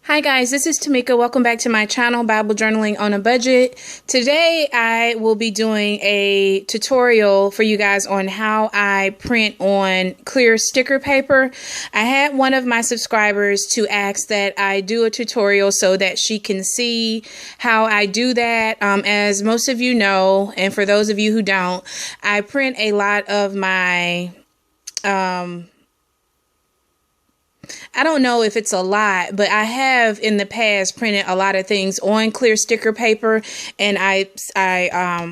Hi guys, this is Tamika. Welcome back to my channel, Bible Journaling on a Budget. Today I will be doing a tutorial for you guys on how I print on clear sticker paper. I had one of my subscribers to ask that I do a tutorial so that she can see how I do that. As most of you know, and for those of you who don't, I print a lot of my I don't know if it's a lot, but I have in the past printed a lot of things on clear sticker paper, and I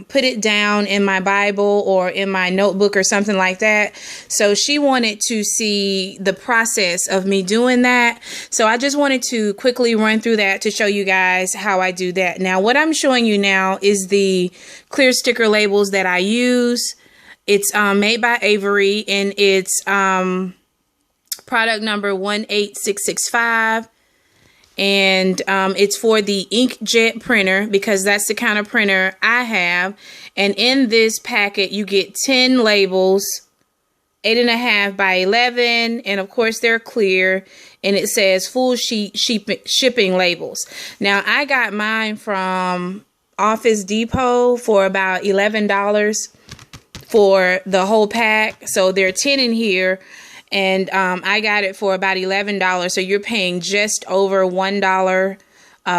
put it down in my Bible or in my notebook or something like that. So she wanted to see the process of me doing that. So I just wanted to quickly run through that to show you guys how I do that. Now, what I'm showing you now is the clear sticker labels that I use. It's made by Avery, and it's product number 18665, and it's for the INKJET printer because that's the kind of printer I have. And in this packet you get 10 labels, 8.5 by 11, and of course they're clear, and it says full sheet shipping labels. Now I got mine from Office Depot for about $11 for the whole pack, so there are 10 in here. And I got it for about $11, so you're paying just over $1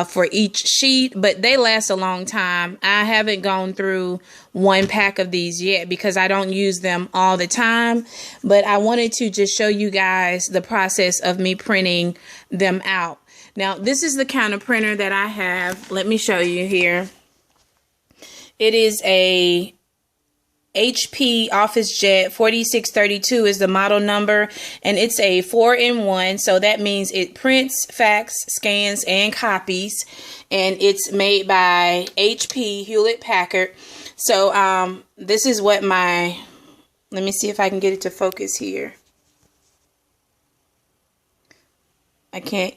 for each sheet, but they last a long time. I haven't gone through one pack of these yet because I don't use them all the time, but I wanted to just show you guys the process of me printing them out. Now, this is the kind of printer that I have. Let me show you here. It is a HP OfficeJet 4632 is the model number, and it's a 4-in-1, so that means it prints, fax, scans, and copies, and it's made by HP Hewlett Packard. So this is what let me see if I can get it to focus here. I can't.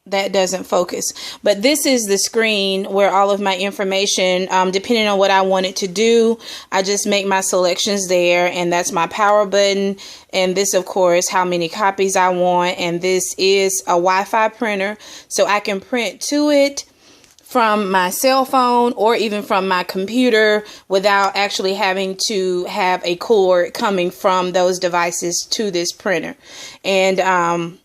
That doesn't focus, but this is the screen where all of my information, depending on what I want it to do, I just make my selections there, and that's my power button. And this, of course, how many copies I want, and this is a Wi-Fi printer, so I can print to it from my cell phone or even from my computer without actually having to have a cord coming from those devices to this printer. And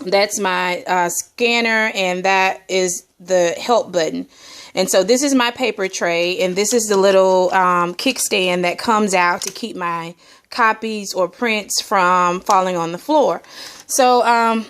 that's my scanner, and that is the help button. And so this is my paper tray, and this is the little kickstand that comes out to keep my copies or prints from falling on the floor. So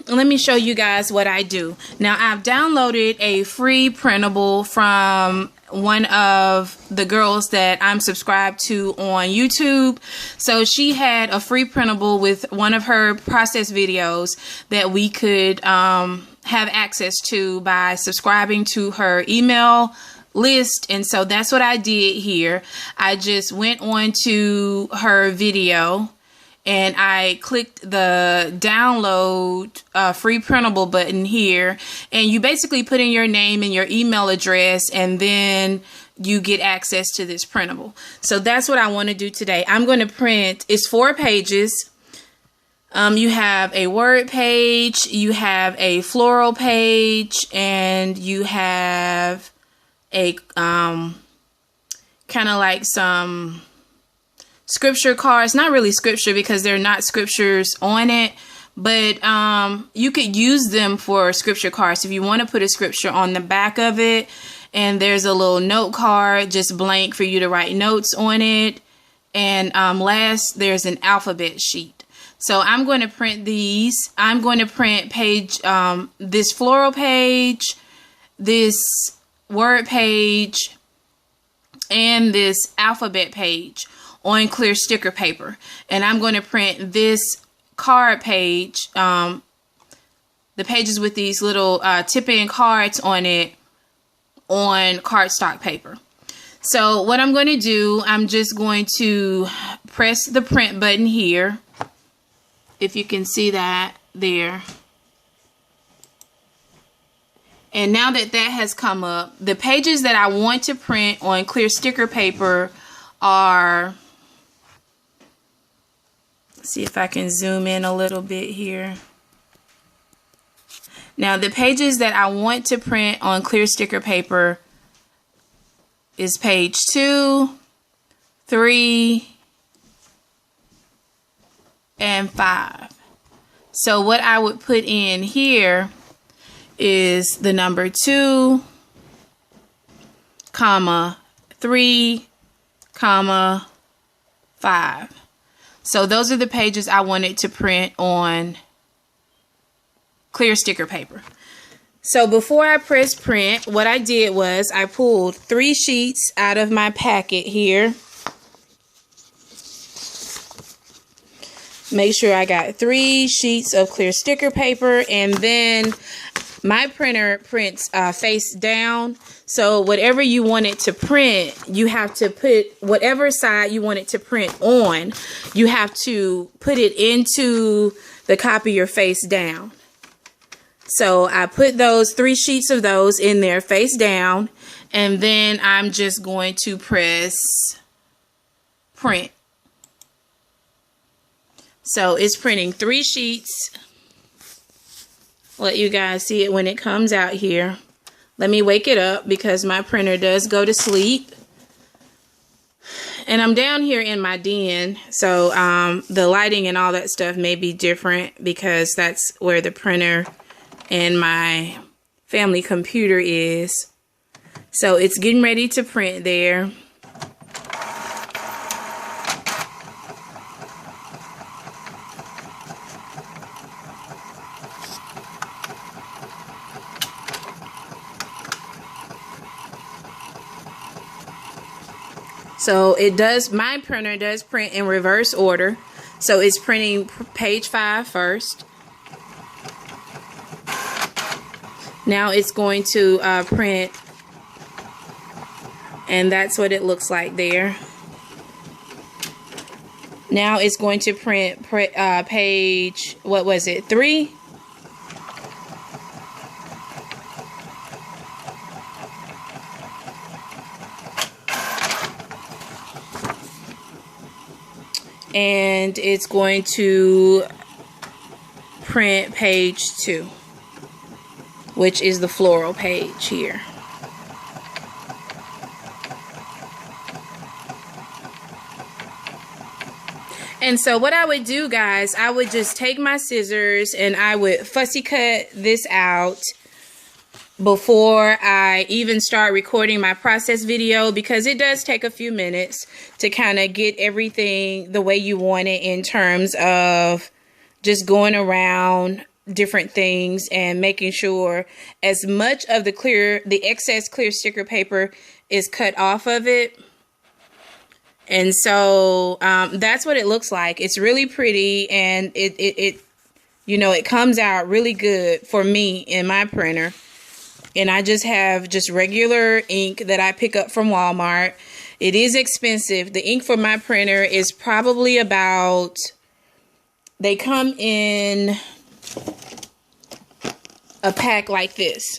let me show you guys what I do. Now, I've downloaded a free printable from one of the girls that I'm subscribed to on YouTube. So she had a free printable with one of her process videos that we could have access to by subscribing to her email list. And so that's what I did here. I just went on to her video and I clicked the download free printable button here, and you basically put in your name and your email address, and then you get access to this printable. So that's what I want to do today. I'm going to print, it's 4 pages. You have a word page, you have a floral page, and you have a kind of like some scripture cards. Not really scripture because they're not scriptures on it, but you could use them for scripture cards if you want to put a scripture on the back of it. And there's a little note card, just blank, for you to write notes on it. And last, there's an alphabet sheet. So I'm going to print these. I'm going to print page, this floral page, this word page, and this alphabet page on clear sticker paper. And I'm going to print this card page, the pages with these little tip-in cards on it, on cardstock paper. So what I'm going to do, I'm just going to press the print button here, if you can see that there. And now that that has come up, the pages that I want to print on clear sticker paper are, let's see if I can zoom in a little bit here. Now the pages that I want to print on clear sticker paper is page 2, 3, and 5. So what I would put in here is the number 2, comma, 3, comma, 5. So those are the pages I wanted to print on clear sticker paper. So before I press print, what I did was I pulled 3 sheets out of my packet here. Make sure I got 3 sheets of clear sticker paper, and then my printer prints face down. So whatever you want it to print, you have to put whatever side you want it to print on, you have to put it into the copier face down. So I put those 3 sheets of those in there face down, and then I'm just going to press print. So it's printing 3 sheets. Let you guys see it when it comes out here. Let me wake it up because my printer does go to sleep. And I'm down here in my den, so the lighting and all that stuff may be different because that's where the printer and my family computer is. So it's getting ready to print there. So it does, my printer does print in reverse order. So it's printing page 5 first. Now it's going to print, and that's what it looks like there. Now it's going to print page, what was it, 3? And it's going to print page 2, which is the floral page here. And so what I would do, guys, I would just take my scissors and I would fussy cut this out before I even start recording my process video, because it does take a few minutes to kind of get everything the way you want it in terms of just going around different things and making sure as much of the excess clear sticker paper is cut off of it. And so that's what it looks like. It's really pretty, and it you know, it comes out really good for me in my printer. And I just have just regular ink that I pick up from Walmart. It is expensive. The ink for my printer is probably about, they come in a pack like this.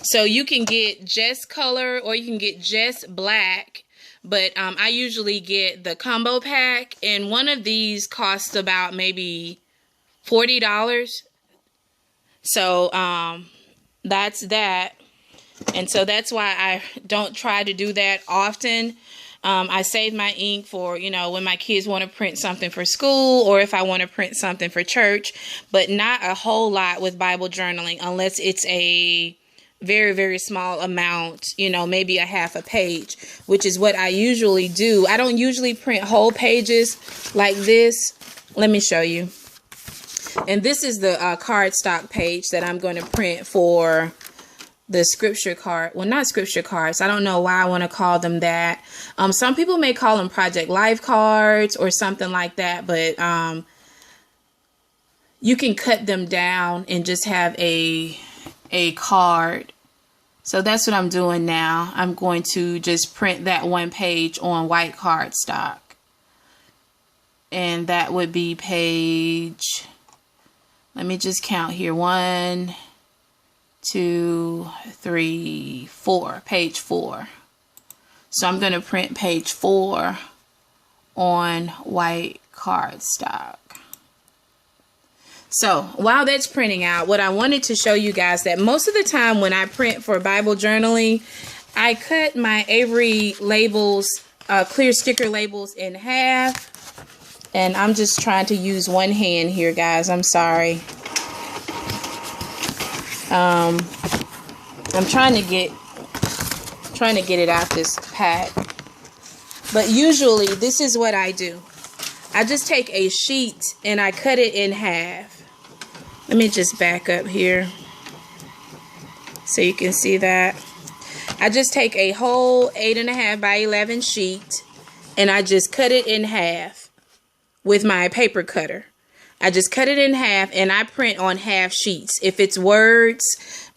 So you can get just color or you can get just black. But I usually get the combo pack. And one of these costs about maybe $40. So that's that. And so that's why I don't try to do that often. I save my ink for, you know, when my kids want to print something for school or if I want to print something for church, but not a whole lot with Bible journaling unless it's a very, very small amount, you know, maybe a half a page, which is what I usually do. I don't usually print whole pages like this. Let me show you. And this is the cardstock page that I'm going to print for the scripture card. Well, not scripture cards. I don't know why I want to call them that. Some people may call them Project Life cards or something like that, but you can cut them down and just have a card. So that's what I'm doing now. I'm going to just print that one page on white cardstock. And that would be page, let me just count here. 1, 2, 3, 4. Page 4. So I'm going to print page 4 on white cardstock. So while that's printing out, what I wanted to show you guys that most of the time when I print for Bible journaling, I cut my Avery labels, clear sticker labels in half. And I'm just trying to use one hand here, guys. I'm sorry. I'm trying to get it out this pack. But usually this is what I do. I just take a sheet and I cut it in half. Let me just back up here so you can see that. I just take a whole 8.5 by 11 sheet and I just cut it in half with my paper cutter. I just cut it in half and I print on half sheets. If it's words,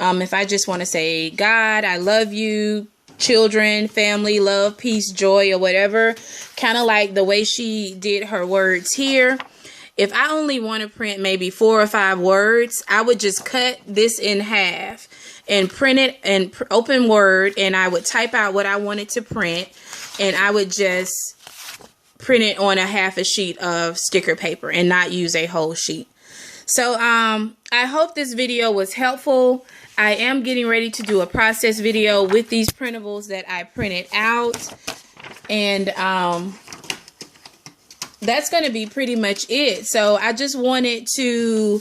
if I just want to say God, I love you, children, family, love, peace, joy, or whatever, kind of like the way she did her words here. If I only want to print maybe 4 or 5 words, I would just cut this in half and print it and open Word, and I would type out what I wanted to print, and I would just print it on a half a sheet of sticker paper and not use a whole sheet. So I hope this video was helpful. I am getting ready to do a process video with these printables that I printed out, and that's going to be pretty much it. So I just wanted to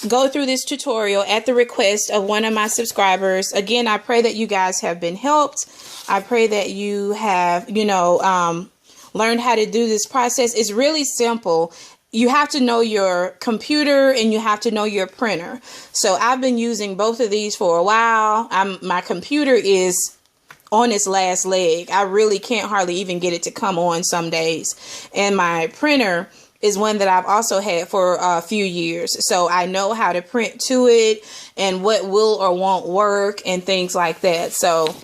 go through this tutorial at the request of one of my subscribers. Again, I pray that you guys have been helped. I pray that you have, learned how to do this process. It's really simple. You have to know your computer and you have to know your printer. So I've been using both of these for a while. My computer is on its last leg. I really can't hardly even get it to come on some days. And my printer is one that I've also had for a few years. So I know how to print to it and what will or won't work and things like that. So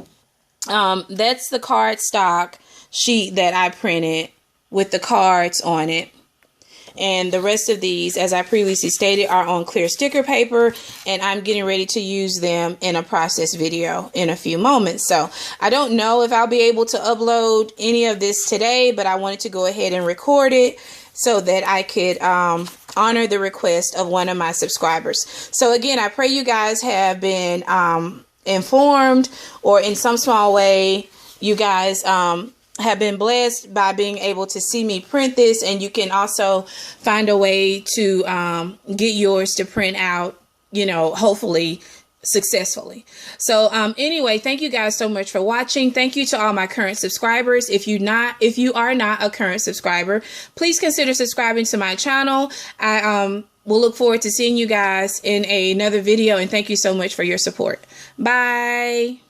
that's the cardstock sheet that I printed with the cards on it. And the rest of these, as I previously stated, are on clear sticker paper, and I'm getting ready to use them in a process video in a few moments. So I don't know if I'll be able to upload any of this today, but I wanted to go ahead and record it so that I could honor the request of one of my subscribers. So again, I pray you guys have been informed, or in some small way, you guys have been blessed by being able to see me print this, and you can also find a way to get yours to print out, hopefully successfully. So anyway, thank you guys so much for watching. Thank you to all my current subscribers. If you are not a current subscriber, please consider subscribing to my channel. I will look forward to seeing you guys in another video, and thank you so much for your support. Bye.